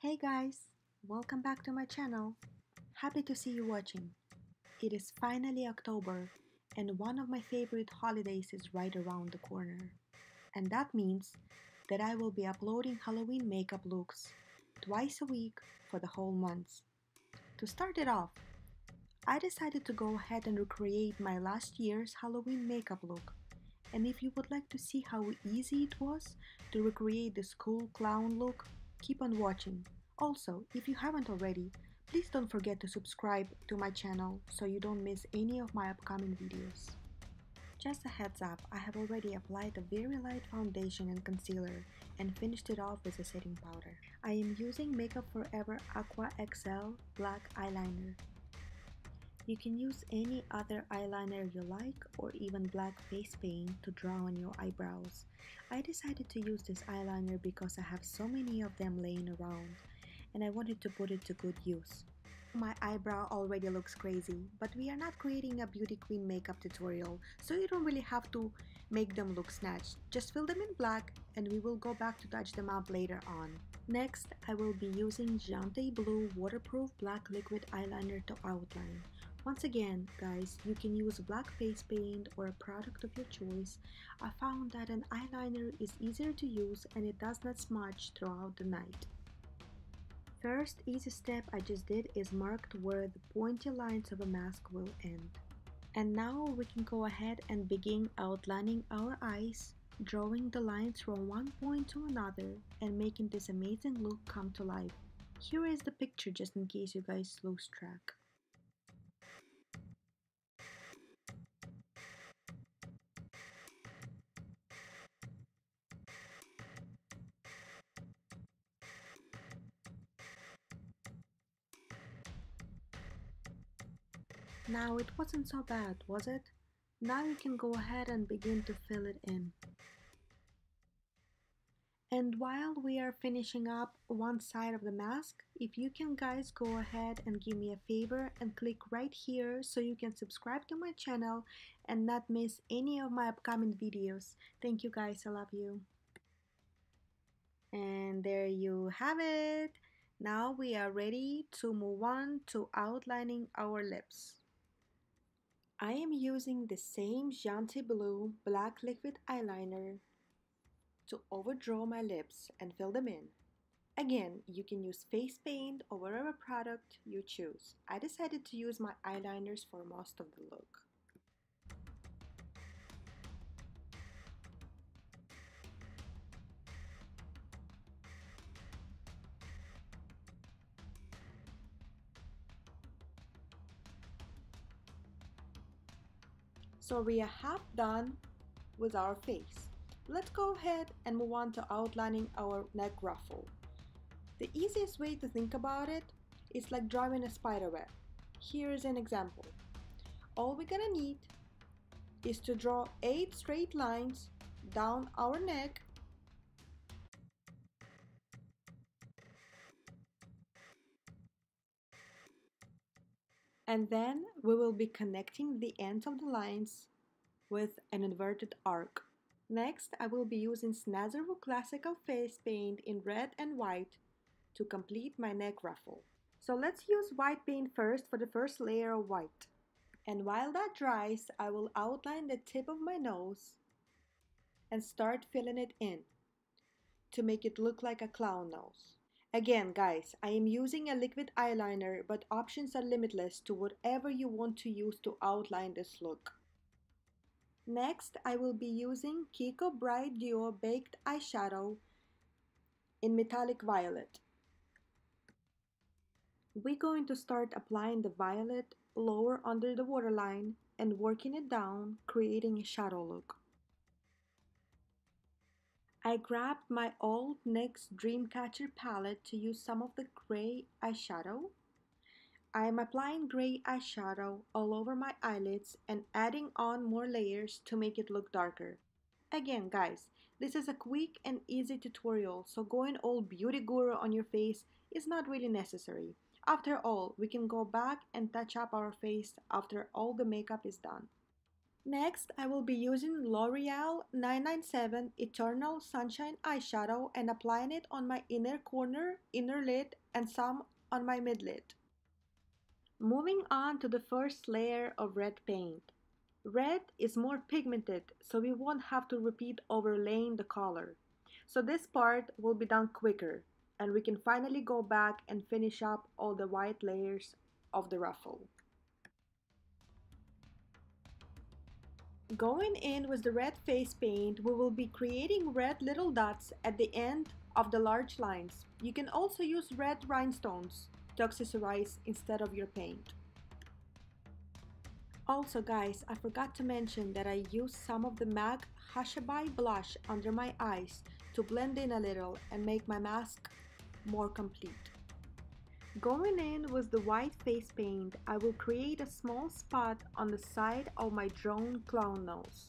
Hey guys, welcome back to my channel. Happy to see you watching. It is finally October and one of my favorite holidays is right around the corner. And that means that I will be uploading Halloween makeup looks twice a week for the whole month. To start it off, I decided to go ahead and recreate my last year's Halloween makeup look. And if you would like to see how easy it was to recreate this cool clown look, keep on watching. Also, if you haven't already, please don't forget to subscribe to my channel so you don't miss any of my upcoming videos. Just a heads up, I have already applied a very light foundation and concealer and finished it off with a setting powder. I am using Makeup Forever Aqua XL Black Eyeliner. You can use any other eyeliner you like or even black face paint to draw on your eyebrows. I decided to use this eyeliner because I have so many of them laying around and I wanted to put it to good use. My eyebrow already looks crazy, but we are not creating a beauty queen makeup tutorial, so you don't really have to make them look snatched. Just fill them in black and we will go back to touch them up later on. Next, I will be using Jontéblue waterproof black liquid eyeliner to outline. Once again, guys, you can use black face paint or a product of your choice. I found that an eyeliner is easier to use and it does not smudge throughout the night. First easy step I just did is marked where the pointy lines of a mask will end. And now we can go ahead and begin outlining our eyes, drawing the lines from one point to another and making this amazing look come to life. Here is the picture just in case you guys lose track. Now it wasn't so bad, was it? Now you can go ahead and begin to fill it in. And while we are finishing up one side of the mask, if you can guys go ahead and give me a favor and click right here so you can subscribe to my channel and not miss any of my upcoming videos. Thank you guys, I love you. And there you have it. Now we are ready to move on to outlining our lips. I am using the same Jontéblue black liquid eyeliner to overdraw my lips and fill them in. Again, you can use face paint or whatever product you choose. I decided to use my eyeliners for most of the look. So we are half done with our face. Let's go ahead and move on to outlining our neck ruffle. The easiest way to think about it is like drawing a spider web. Here is an example. All we're gonna need is to draw 8 straight lines down our neck and then we will be connecting the ends of the lines with an inverted arc. Next, I will be using Snazaroo Classical Face Paint in red and white to complete my neck ruffle. So let's use white paint first for the first layer of white. And while that dries, I will outline the tip of my nose and start filling it in to make it look like a clown nose. Again, guys, I am using a liquid eyeliner, but options are limitless to whatever you want to use to outline this look. Next, I will be using KIKO Bright Duo Baked Eyeshadow in Metallic Violet. We're going to start applying the violet lower under the waterline and working it down, creating a shadow look. I grabbed my old NYX Dreamcatcher palette to use some of the gray eyeshadow. I am applying gray eyeshadow all over my eyelids and adding on more layers to make it look darker. Again, guys, this is a quick and easy tutorial, so going all beauty guru on your face is not really necessary. After all, we can go back and touch up our face after all the makeup is done. Next, I will be using L'Oreal 997 Eternal Sunshine Eyeshadow and applying it on my inner corner, inner lid, and some on my mid lid. Moving on to the first layer of red paint. Red is more pigmented, so we won't have to repeat overlaying the color. So this part will be done quicker, and we can finally go back and finish up all the white layers of the ruffle. Going in with the red face paint, we will be creating red little dots at the end of the large lines. You can also use red rhinestones to accessorize instead of your paint. Also guys, I forgot to mention that I used some of the MAC Hushabye blush under my eyes to blend in a little and make my mask more complete. Going in with the white face paint, I will create a small spot on the side of my drone clown nose.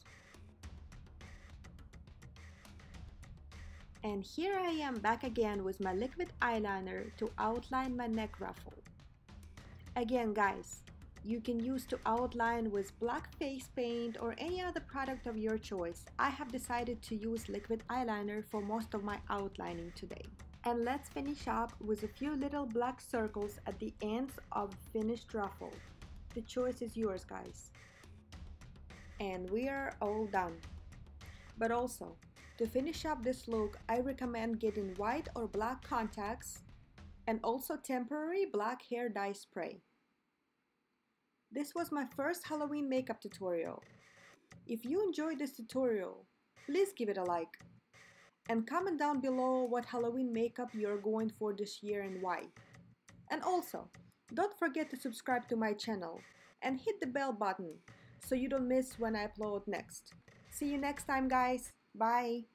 And here I am back again with my liquid eyeliner to outline my neck ruffle. Again guys, you can use to outline with black face paint or any other product of your choice. I have decided to use liquid eyeliner for most of my outlining today. And let's finish up with a few little black circles at the ends of the finished ruffle. The choice is yours guys. And we are all done. But also, to finish up this look, I recommend getting white or black contacts and also temporary black hair dye spray. This was my first Halloween makeup tutorial. If you enjoyed this tutorial, please give it a like. And comment down below what Halloween makeup you're going for this year and why. And also, don't forget to subscribe to my channel and hit the bell button so you don't miss when I upload next. See you next time guys. Bye!